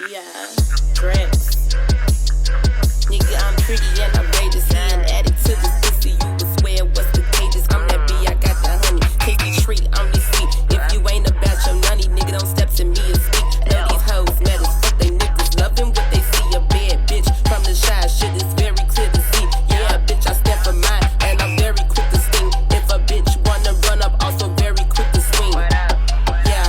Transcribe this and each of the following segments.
Yeah, Drexxx. Nigga, I'm pretty and I'm ready to see an addict to this pussy. You would swear it was contagious. I'm that B, I got that honey. Tasty treat, I'm receipt. If you ain't about your money, nigga, don't step to me and speak. Know these hoes mad as fuck, they niggas loving what they see. A bad bitch from the shy, shit is very clear to see. Yeah, bitch, I stand for mine, and I'm very quick to sting. If a bitch wanna run up, also very quick to swing. Yeah,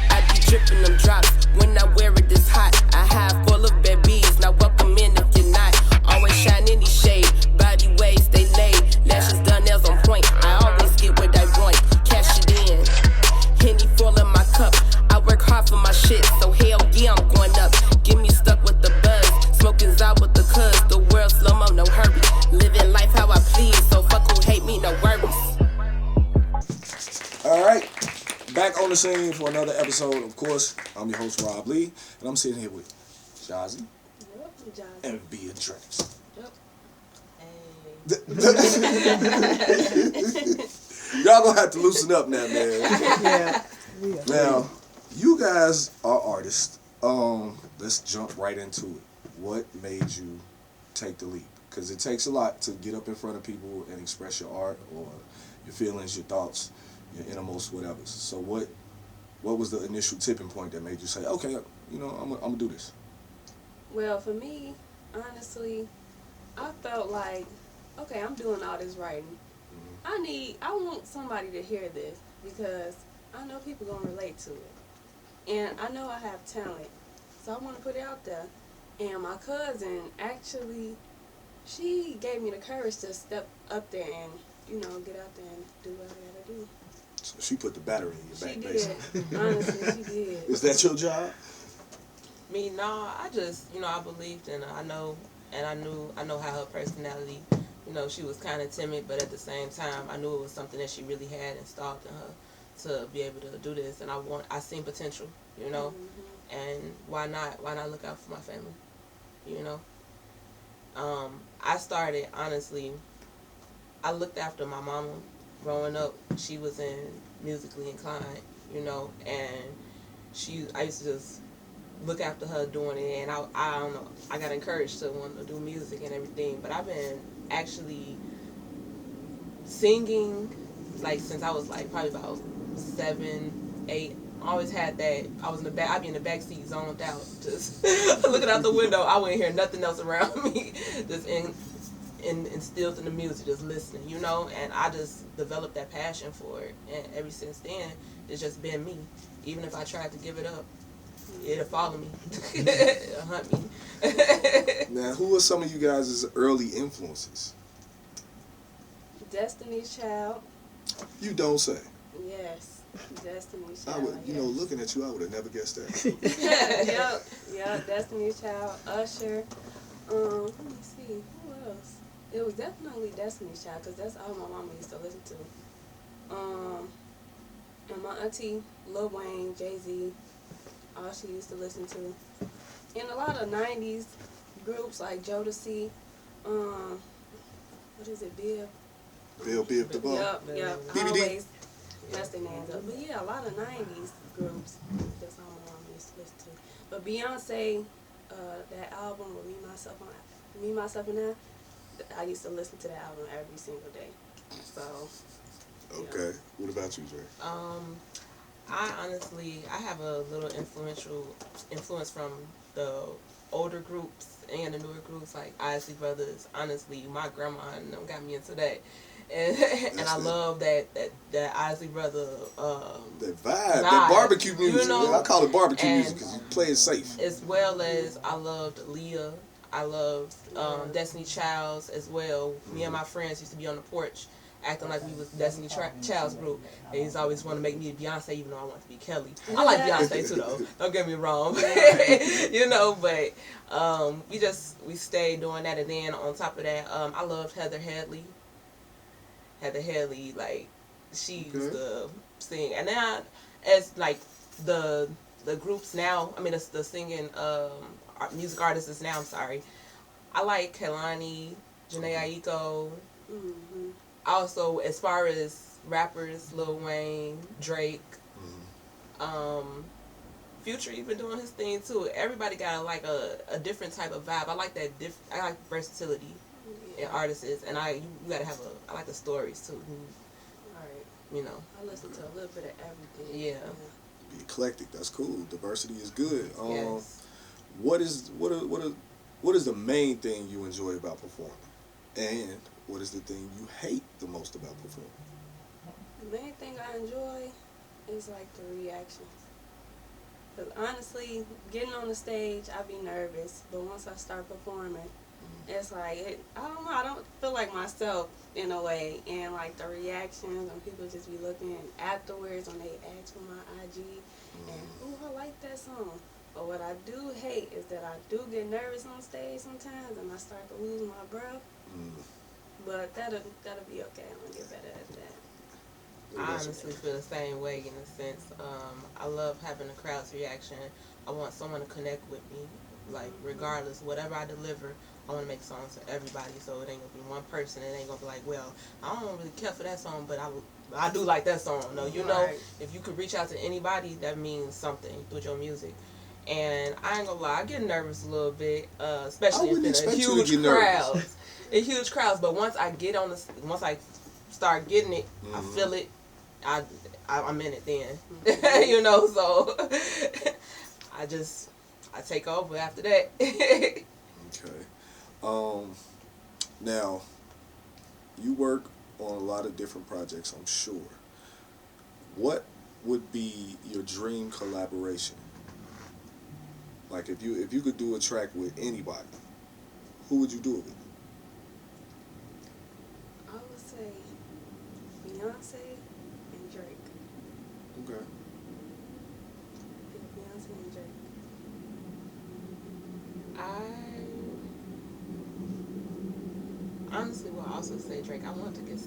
I be dripping them drops when I wear it this hot. I have full of babies, now welcome in if you're not. Always shine any shade, body waves they laid. Lashes done, nails on point. I always get what I want, cash it in. Henny full in my cup. I work hard for my shit, so hell yeah, I'm going up. Get me stuck with the buzz, smoking's out with the cuz. The world slow mo, no hurry. Living life how I please, so fuck who hate me, no worries. All right, back on the scene for another episode. Of course, I'm your host Rob Lee, and I'm sitting here with Jahzi and Bia Drexxx. Y'all gonna have to loosen up now, man. Yeah. Now, you guys are artists. Let's jump right into it. What made you take the leap? Because it takes a lot to get up in front of people and express your art or your feelings, your thoughts, your innermost whatever. So what was the initial tipping point that made you say, okay, you know, I'm gonna do this? Well, for me, honestly, I felt like, okay, I'm doing all this writing. I want somebody to hear this because I know people gonna relate to it. And I know I have talent, so I want to put it out there. And my cousin, actually, she gave me the courage to step up there and, you know, get out there and do what I gotta do. So she put the battery in your back, She basically. did. Honestly, she did. Is that your job? Me, no, I just, I believed in her. I know how her personality, she was kind of timid, but at the same time, I knew it was something that she really had installed in her to be able to do this, and I seen potential, and why not look out for my family, I started, honestly, I looked after my mama growing up. She was musically inclined, and I used to just look after her doing it, and I don't know, I got encouraged to want to do music and everything, but I've been actually singing like since I was like probably about 7, 8. I always had that. I'd be in the back seat zoned out, just looking out the window. I wouldn't hear nothing else around me, just instilled in the music, just listening, and I just developed that passion for it, and ever since then it's just been me. Even if I tried to give it up, it'll follow me. It'll hunt me. Now, who are some of you guys' early influences? Destiny's Child. You don't say. Yes, Destiny's Child. I would, yes. Looking at you, I would have never guessed that. Yep, Destiny's Child, Usher. Let me see, who else? It was definitely Destiny's Child, because that's all my mama used to listen to. And my auntie, Lil Wayne, Jay-Z, all she used to listen to. And a lot of 90s groups like Jodeci, what is it, Bill? Bibb the Bum. Yep. BBD. Always mess their names up. But yeah, a lot of 90s groups. That's all my mom used to listen to. But Beyonce, that album with Me, Myself, and I used to listen to that album every single day. So. Okay. What about you, Dre? I have a little influence from the older groups and the newer groups like Isley Brothers. Honestly, my grandma and them got me into that. And I love that Isley Brother that vibe, that barbecue music. I call it barbecue music because you play it safe. As well as I loved Leah. I loved Destiny Childs as well. Me and my friends used to be on the porch acting like we was Destiny Child's group. And he's always wanted to make me Beyonce, even though I want to be Kelly. I like Beyonce too, though. Don't get me wrong. But we stayed doing that. And then on top of that, I loved Heather Headley. Like, she used to sing. And now, as like the groups now, the singing music artists now, I like Kehlani, Jhené Aiko. Mm-hmm. Also, as far as rappers, Lil Wayne, Drake, Future even doing his thing too. Everybody got like a different type of vibe. I like that. I like versatility in artists, and you gotta have I like the stories too. Right. You know. I listen to a little bit of everything. Yeah. Be eclectic. That's cool. Diversity is good. Yes. What is the main thing you enjoy about performing, and what is the thing you hate the most about performing? The main thing I enjoy is like the reactions. Cause honestly, getting on the stage, I be nervous, but once I start performing, it's like I don't know. I don't feel like myself in a way, and like the reactions when people just be looking afterwards when they ask for my IG, and I like that song. But what I do hate is that I do get nervous on stage sometimes, and I start to lose my breath. But that'll be okay. I'm gonna get better at that. I honestly feel the same way in a sense. I love having a crowd's reaction. I want someone to connect with me, like regardless, whatever I deliver. I want to make songs for everybody, so it ain't gonna be one person. It ain't gonna be like, well, I don't really care for that song, but I do like that song. No, you know, if you could reach out to anybody, that means something with your music. And I ain't gonna lie, I get nervous a little bit, especially in huge crowds. In huge crowds, but once I get once I start getting it, I feel it. I'm in it then, you know. So I take over after that. Okay. Now, you work on a lot of different projects, I'm sure. What would be your dream collaboration? Like if you could do a track with anybody, who would you do it with? I would say Beyonce and Drake. Okay. Beyonce and Drake. I honestly will also say Drake. I want to get.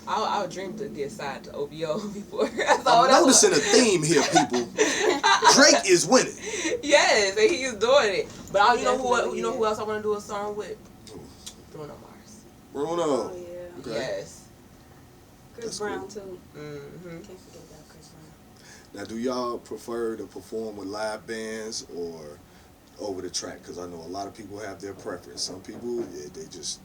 I would dream to get signed to OVO before. I'm noticing a theme here, people. Drake is winning. Yes, and he is doing it. But you know who else I want to do a song with? Bruno Mars. Bruno. Oh yeah. Okay. Yes. Chris Brown too. Mm-hmm. Can't forget about Chris Brown. Now, do y'all prefer to perform with live bands or over the track? Because I know a lot of people have their preference. Some people,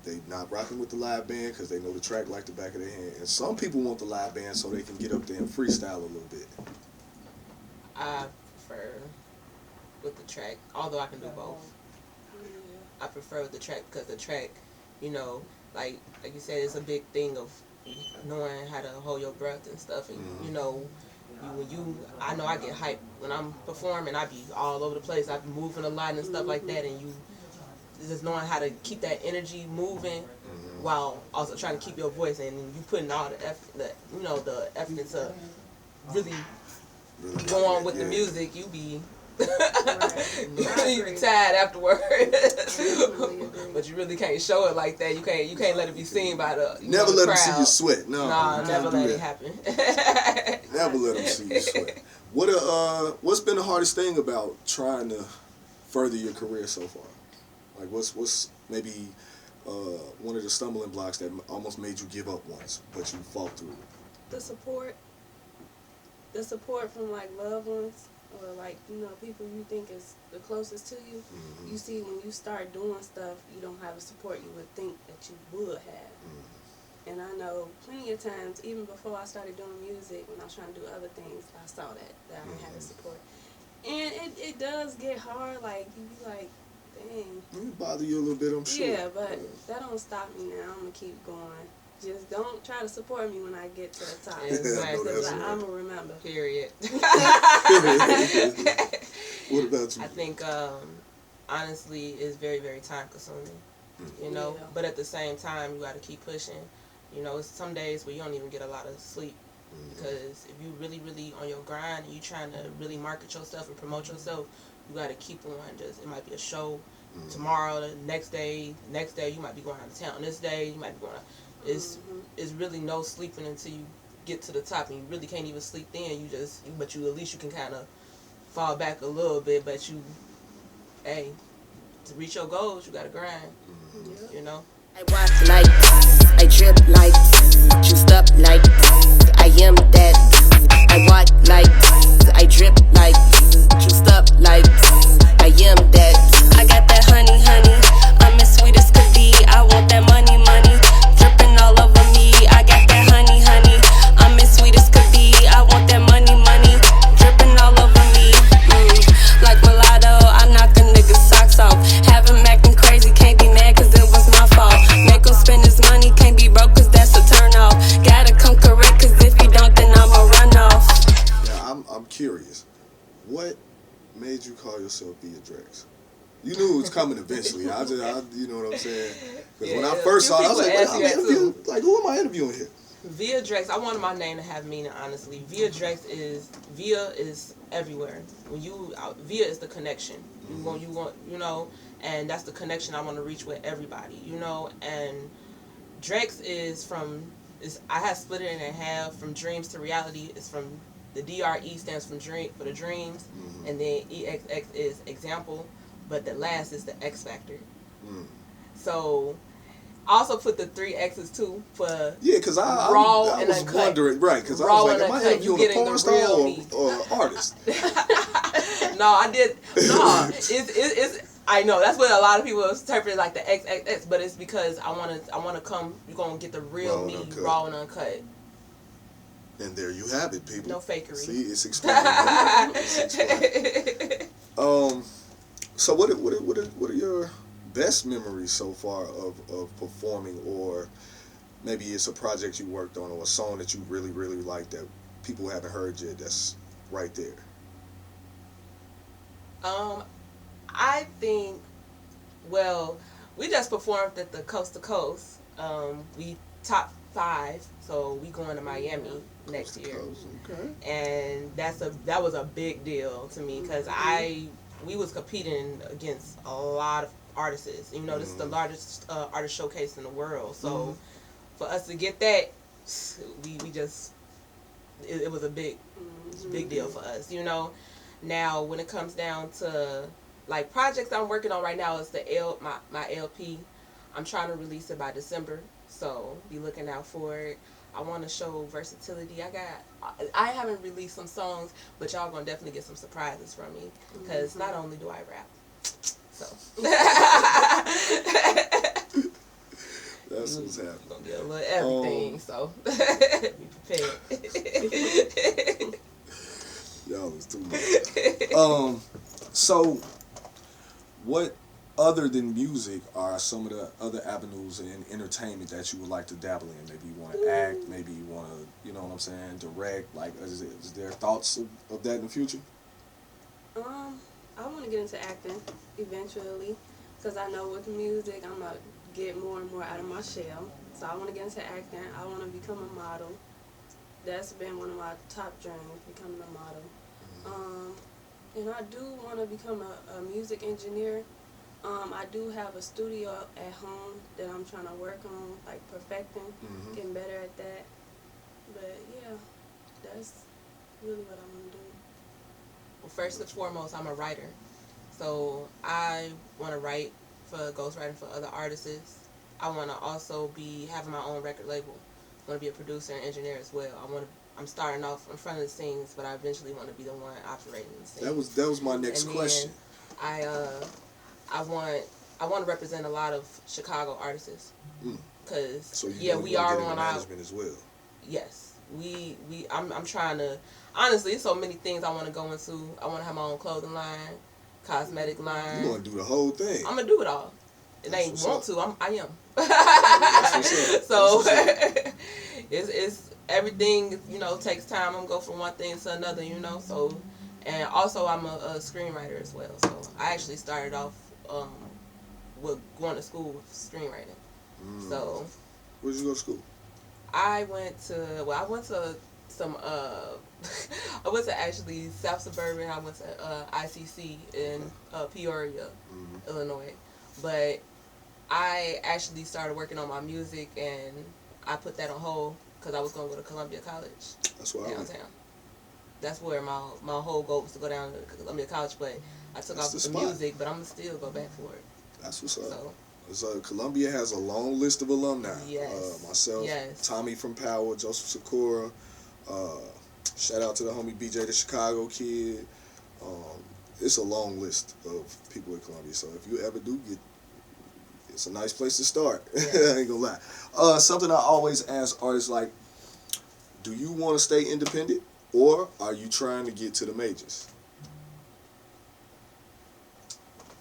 they not rocking with the live band because they know the track like the back of their hand. And some people want the live band so they can get up there and freestyle a little bit. I prefer with the track, although I can do both. I prefer with the track because the track, you know, like you said, it's a big thing of knowing how to hold your breath and stuff. And you know, I know I get hyped when I'm performing. I be all over the place. I be moving a lot and stuff like that. And you just knowing how to keep that energy moving while also trying to keep your voice. And you putting all the effort into really go on with the music. You be you be tired afterwards, but you really can't show it like that. You can't let it be seen by the never the let crowd. them see you sweat. No, never let it happen. Never let them see you sweat. What's been the hardest thing about trying to further your career so far? Like what's maybe one of the stumbling blocks that almost made you give up once, but you fought through it? The support from like loved ones. Or like, you know, people you think is the closest to you. You see, when you start doing stuff, you don't have the support you would think that you would have. And I know plenty of times, even before I started doing music, when I was trying to do other things, I saw that I didn't have the support. And it does get hard, like, you be like, dang. It bother you a little bit, I'm sure. Yeah, but that don't stop me now. I'm going to keep going. Just don't try to support me when I get to the top. Exactly. Because I'm going to remember. Period. What about you? I think, honestly, it's very, very time consuming, you know. Yeah. But at the same time, you got to keep pushing. You know, it's some days where you don't even get a lot of sleep. Because if you really, really on your grind and you trying to really market yourself and promote yourself, you got to keep on. It might be a show tomorrow, the next day you might be going out of town. This day, you might be going out. It's really no sleeping until you get to the top, and you really can't even sleep then. But at least you can kind of fall back a little bit. But to reach your goals, you gotta grind. You know. I walk like, I drip like, juiced up like, I am that. I walk like, I drip like, juiced up. what made you call yourself Via Drexxx? You knew it was coming eventually. You know what I'm saying? Because when I first saw it, I was like, what, I'm interviewing? Like, who am I interviewing here? Via Drexxx, I wanted my name to have meaning, honestly. Via is everywhere. Via is the connection. You know, and that's the connection I want to reach with everybody, you know. And Drexxx I had split it in half from dreams to reality. It's from the DRE stands for the dreams, and then EXX is example, but the last is the X factor. So I also put the 3 X's too for because I and was uncut. Wondering, right? Because I was like, am I interviewing a porn star or artist? No, I did. No, it's. I know that's what a lot of people interpret like the XXX, but it's because I want to come. You're gonna get the real me, raw and uncut. And there you have it, people. No fakery. See, it's explained. So what are your best memories so far of performing, or maybe it's a project you worked on or a song that you really, really like that people haven't heard yet that's right there? I think, well, we just performed at the Coast to Coast. We top 5, so we going to Miami next year. Okay. And that was a big deal to me because we was competing against a lot of artists. You know, this is the largest artist showcase in the world. So for us to get that, it was a big deal for us. You know, now when it comes down to like projects I'm working on right now is my LP. I'm trying to release it by December, so be looking out for it. I want to show versatility. I haven't released some songs, but y'all gonna definitely get some surprises from me because not only do I rap, so that's what's happening. Gonna get a little everything, so be prepared. Y'all is too much. So what other than music are some of the other avenues in entertainment that you would like to dabble in? Maybe you want to act, maybe you want to, you know what I'm saying, direct. Like, is there thoughts of that in the future? I want to get into acting eventually because I know with music I'm going to get more and more out of my shell. So I want to get into acting. I want to become a model. That's been one of my top dreams, becoming a model. And I do want to become a music engineer. I do have a studio at home that I'm trying to work on, like perfecting, getting better at that. But yeah, that's really what I want to do. Well, first and foremost, I'm a writer. So I want to write ghostwriting for other artists. I want to also be having my own record label. I want to be a producer and engineer as well. I'm starting off in front of the scenes, but I eventually want to be the one operating the scenes. That was my next question. I want to represent a lot of Chicago artists because we are on our management as well. Yes, I'm trying to. Honestly, there's so many things I want to go into. I want to have my own clothing line, cosmetic line. You want to do the whole thing? I'm gonna do it all. It ain't want to. I am. So it's everything. You know, takes time. I'm gonna go from one thing to another. You know, so and also I'm a screenwriter as well. So I actually started off with going to school with screenwriting. So where'd you go to school? I went to some I went to actually South Suburban. I went to ICC in Peoria, Illinois. But I actually started working on my music and I put that on hold because I was going to go to Columbia College. That's where downtown. That's where my whole goal was to go down to Columbia College, but I took off with the music, but I'm going to still go back for it. That's what's up. So Columbia has a long list of alumni. Yes. Myself, Tommy from Power, Joseph Sakura. Shout out to the homie BJ, the Chicago kid. It's a long list of people at Columbia. So if you ever do get, it's a nice place to start. I ain't gonna lie. Something I always ask artists, like, do you want to stay independent or are you trying to get to the majors?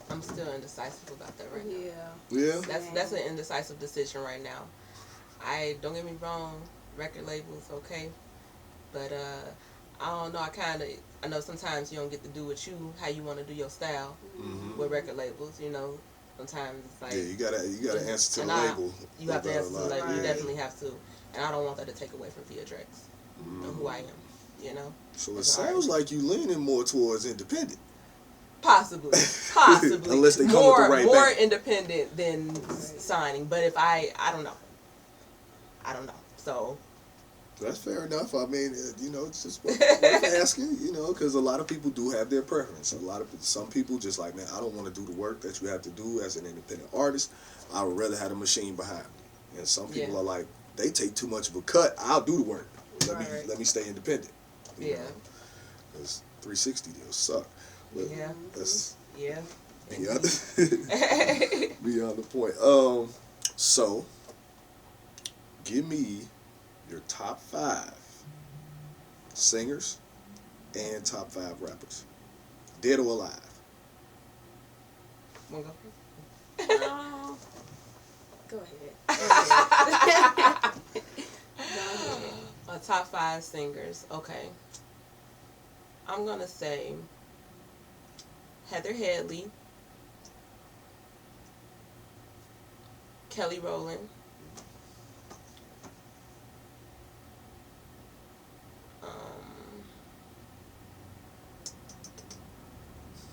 I'm still indecisive about that right now. Yeah. That's an indecisive decision right now. Don't get me wrong, record labels okay, but I don't know. I know sometimes you don't get to do how you want to do your style Mm-hmm. with record labels. You know, sometimes it's like You gotta answer to the and label. you have to answer to the label. You Right. definitely have to, and I don't want that to take away from via Drexxx and who I am. You know. So it As an sounds like you leaning more towards independent. Possibly. Unless they come more with the right more band. independent than signing. But if I don't know. So That's fair enough. I mean, it's just worth asking, because a lot of people do have their preference. Some people just like, man, I don't want to do the work that you have to do as an independent artist. I would rather have a machine behind me. And some people are like, they take too much of a cut. I'll do the work. Let me stay independent. Because 360 deals suck. But that's beyond the point. So give me your top 5 singers and top 5 rappers, dead or alive. wanna go? Go ahead. My top 5 singers. Okay. I'm gonna say Heather Headley, Kelly Rowland,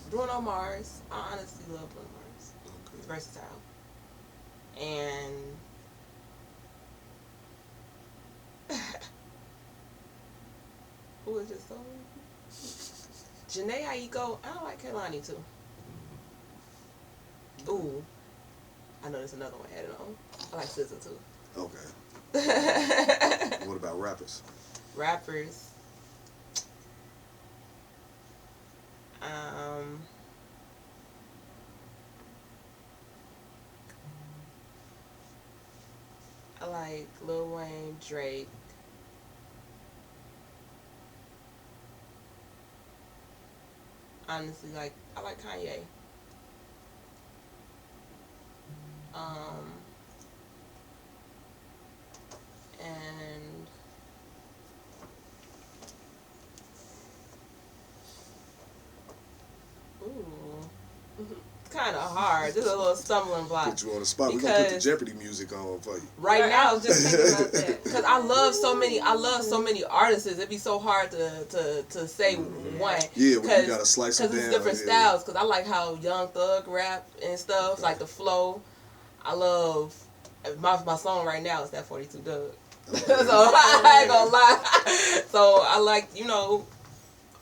Bruno Mars. I honestly love Bruno Mars. Okay. He's versatile. And who was just so Janae Aiko. I like Kehlani too. Ooh. I know there's another one added on. I like SZA too. Okay. What about rappers? Rappers. I like Lil Wayne, Drake. Honestly, I like Kanye. And it's kind of hard. This is a little stumbling block. Put you on the spot. We're gonna put the Jeopardy music on for you. Right now, I was just thinking about that because I love so many artists. It'd be so hard to say one. Yeah, when you gotta slice them down. Because it's different styles. Because I like how Young Thug rap and stuff, like the flow. I love my song right now is that 42 Doug. So I ain't gonna lie. So I like,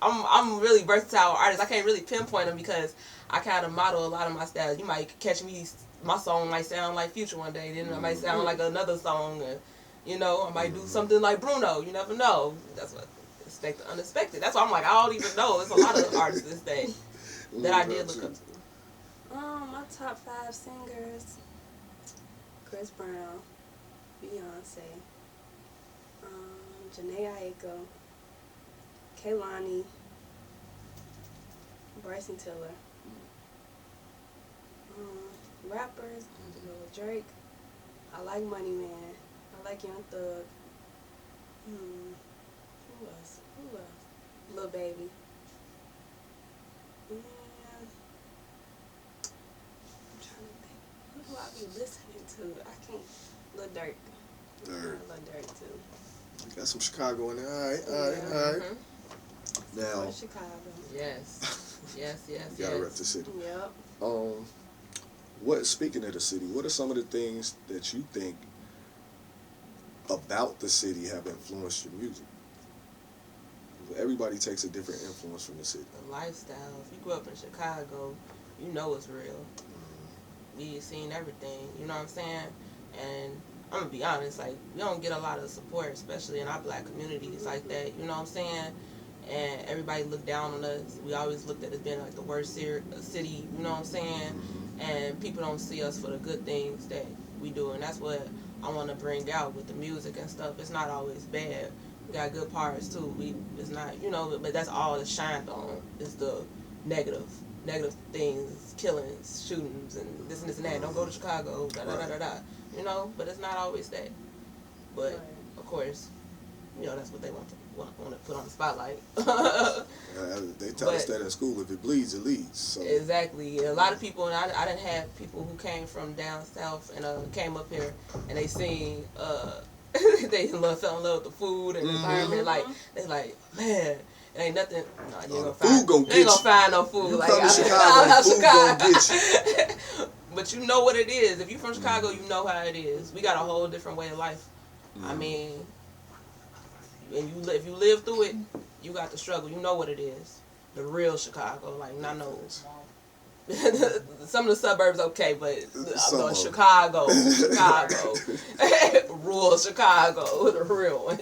I'm really versatile artist. I can't really pinpoint them because I kind of model a lot of my styles. You might catch me, my song might sound like Future one day, then it might sound like another song, I might do something like Bruno. You never know. That's what expect the unexpected. That's why I'm like, I don't even know. There's a lot of artists this day that I did look up to. My top 5 singers: Chris Brown, Beyonce, Janae Aiko, Kehlani, Bryson Tiller. Rappers, I'm gonna go with Drake. I like Money Man. I like Young Thug. Who else? Lil Baby. And I'm trying to think. Who do I be listening to? I can't. Lil Durk. Lil Durk too. You got some Chicago in there. All right. Now, Chicago. Yes. you gotta rep the city. Yep. Speaking of the city, what are some of the things that you think about the city have influenced your music? Everybody takes a different influence from the city. The lifestyle. If you grew up in Chicago, you know it's real. You've seen everything. You know what I'm saying? And I'm gonna be honest, we don't get a lot of support, especially in our black communities like that. You know what I'm saying? And everybody looked down on us. We always looked at it as being the worst city. You know what I'm saying? And people don't see us for the good things that we do, and that's what I want to bring out with the music and stuff. It's not always bad. We got good parts too. It's not, but that's all it's shined on is the negative things, killings, shootings, and this and that. Don't go to Chicago, da da da da da. But it's not always that. But of course, you know, that's what they want to put on the spotlight. They tell us that at school. If it bleeds, it leads. So. Exactly. A lot of people, and I didn't have people who came from down south and came up here and they seen they fell in love with the food and the environment. Like they like, man, it ain't nothing. No, you ain't gonna find no food. You like come to Chicago, food gonna get you. But you know what it is. If you from Chicago, you know how it is. We got a whole different way of life. I mean, and if you live through it, you got the struggle. You know what it is. The real Chicago, like not no. Some of the suburbs okay, but Chicago, rural Chicago, the real one.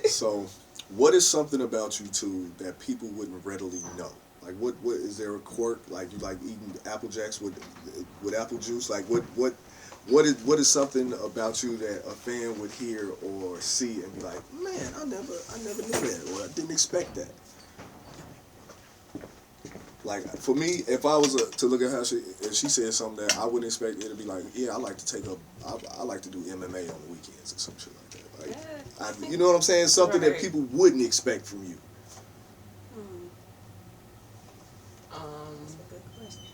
So, what is something about you two that people wouldn't readily know? Like, what is there a quirk? Like, you like eating Apple Jacks with apple juice? Like, what is something about you that a fan would hear or see and be like, man, I never knew that, or I didn't expect that. Like, for me, if I was to look at how if she said something that I wouldn't expect, it'd be like, yeah, I like to do MMA on the weekends or some shit like that. Like, you know what I'm saying? Something that people wouldn't expect from you. That's a good question.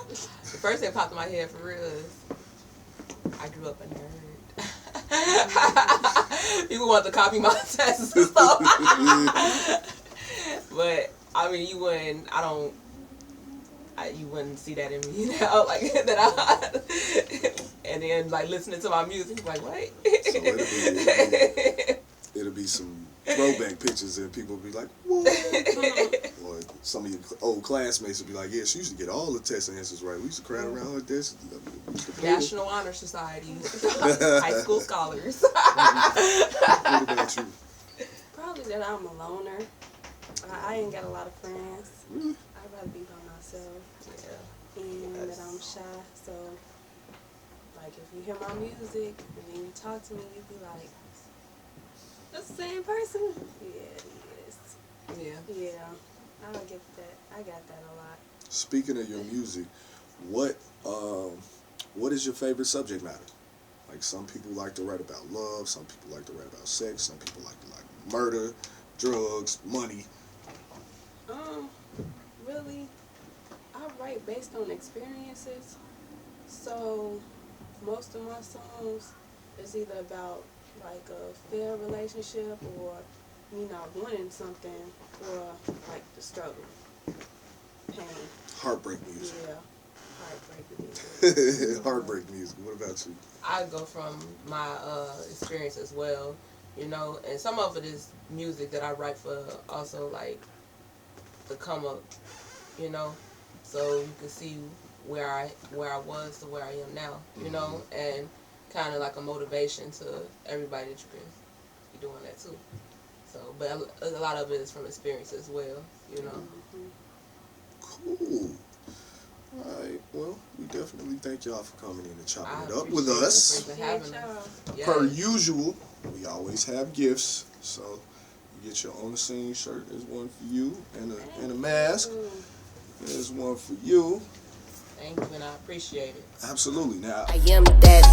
The first thing that popped in my head for real is I grew up a nerd. People want to copy my tests and stuff. But I mean, you wouldn't see that in me now, like that. And then like listening to my music, like wait. So it'll be some throwback pictures, and people will be like, what? Or some of your old classmates will be like, yeah, she used to get all the test answers right. We used to crowd around her desk. National Honor Society, high school scholars. What about you? Probably that I'm a loner. I ain't got a lot of friends. Really? I'd rather be by myself. Yeah. And that I'm shy. So, like, if you hear my music and then you talk to me, you be like, that's the same person? Yeah, it is. Yeah. Yeah. I get that. I got that a lot. Speaking of your music, what is your favorite subject matter? Like, some people like to write about love, some people like to write about sex, some people like to murder, drugs, money. Really, I write based on experiences. So most of my songs is either about like a failed relationship or me not wanting something or like the struggle, pain. Heartbreak music. Yeah, heartbreak music. Heartbreak music. What about you? I go from my experience as well, you know, and some of it is music that I write for also like the come up, you know, so you can see where I was to where I am now, you know, and kind of like a motivation to everybody that you can be doing that too. So, but a lot of it is from experience as well, you know. Cool. All right. Well, we definitely thank y'all for coming in and chopping it up with appreciate us. it. Thanks for having us. Yes. Per usual, we always have gifts. So you get your On the Scene shirt. There's one for you, and a mask. There's one for you. Thank you, and I appreciate it. Absolutely. Now, I am that